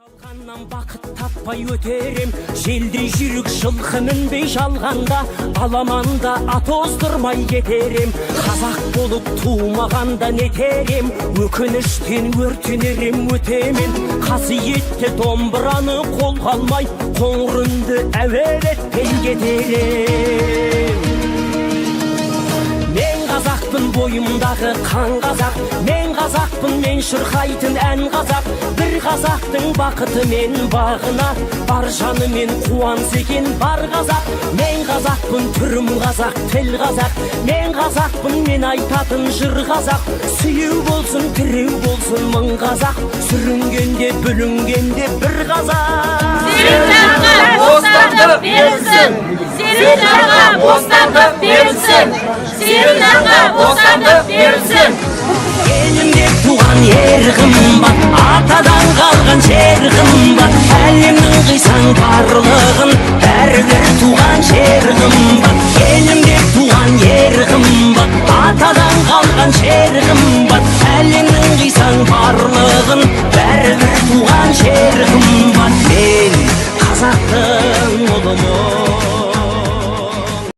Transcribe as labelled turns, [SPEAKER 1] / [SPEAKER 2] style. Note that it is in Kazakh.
[SPEAKER 1] Алғаннан бақыт таппай өтерем, желдей жүрік жылқы мінбей жалғанда, аламанда ат оздырмай кетерем. Қазақ болып тумағанда нетерем, өкініштен өртенерем өтемен. Қасиетті домбыраны қолға алмай, қоңыр үнді әуелетпен кетерем. Мен қазақпын, бойымдағы қан қазақ, мен қазақпын, мен шырқайтын ән қазақ. Бір қазақтың бақыты мен бағына, бар жаны мен қуанса екен бар қазақ. Мен қазақпын, түрім қазақ, тіл қазақ, мен қазақпын, мен айтатын жыр қазақ. Сүйеу болсын, тіреу болсын мың қазақ, сүрінгенде бүлінгенде бір қазақ.
[SPEAKER 2] Сирияға бостандық берілсін, Сирияға бостандық берілсін, Сирияға бостандық берілсін.
[SPEAKER 1] Елімде туған ер қымбат, атадан қалған жер қымбат. Әлемнің қисаң барлығын, бәрібір туған жер қымбат. Елімде туған ер қымбат, атадан қалған жер қымбат. Әлемнің қисаң барлығын, бәрібір туған жер қымбат. Мен қазақтың ұлымын.